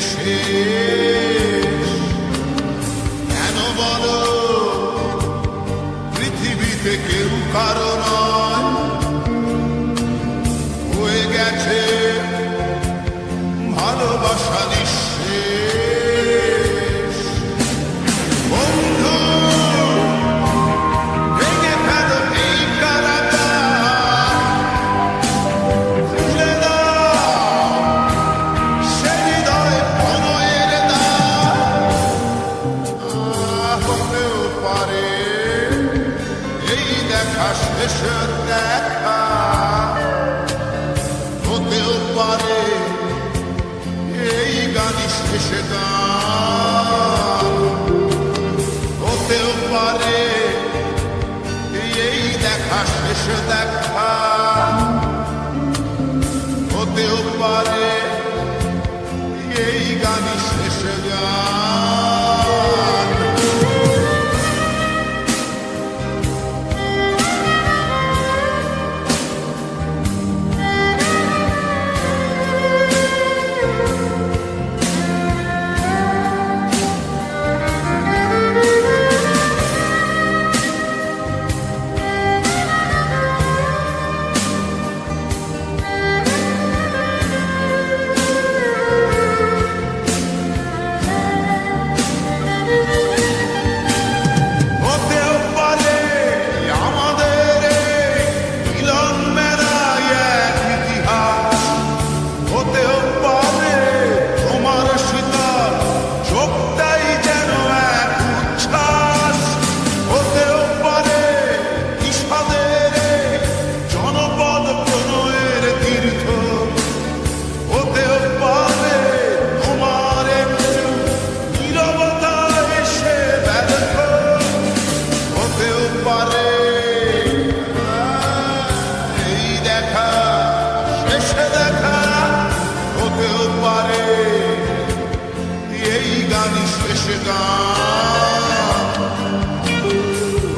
শেষ। কেন বলো পৃথিবীতে কেউ কারো নয়, হয়ে গেছে ভালোবাসা নিঃশেষ। বন্ধু ভেঙে ফেলো এই কারাগার, খুলে দাও সে হৃদয় প্রণয়ের দ্বার। হতেও পারে এই দেখা শেষ দেখা, হতেও পারে এই গানই শেষ গান, হতেও পারে এই দেখা শেষ দেখা, হতেও পারে এই গানই শেষ গান।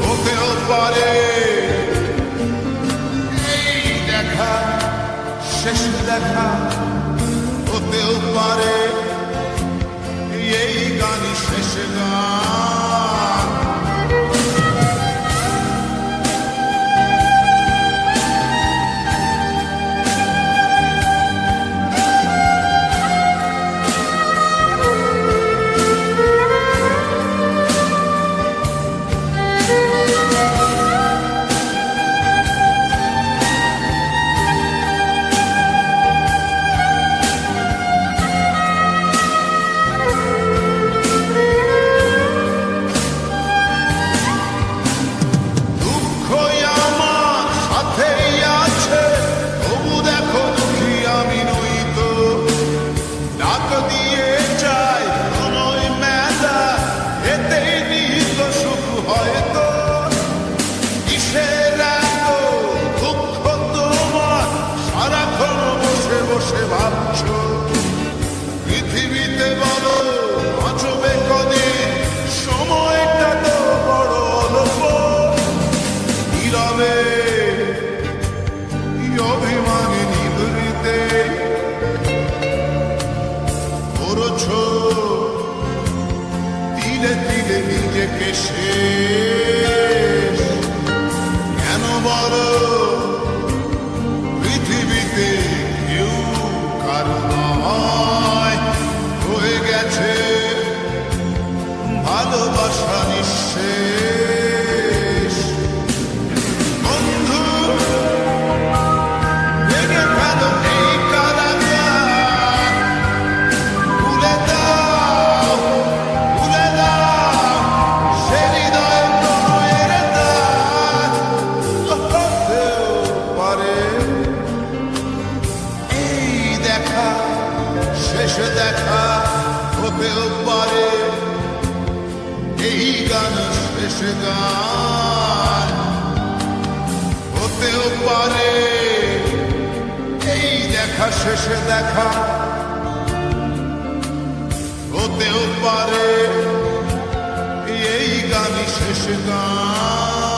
হতেও পারে এই দেখা শেষ দেখা, হতেও পারে এই গানই শেষ গান। পৃথিবীতে বলো বাঁচবে কদিন, সময়টা তো বড় অল্প। নীরবে অভিমানী নিভৃতে করছ তিলে তিলে নিজেকে শেষ। কেন বলো পৃথিবীতে কেউ কারো নয়, হয়ে গেছে ভালোবাসা নিঃশেষ। বন্ধু ভেঙে ফেলো এই কারাগার, খুলে দাও সে হৃদয় প্রণয়ের দ্বার। হতেও পারে এই দেখা শেষ দেখা, হতেও পারে এই গান শেষ গান, হতেও পারে এই দেখা শেষ দেখা, হতেও পারে এই গান শেষ গান।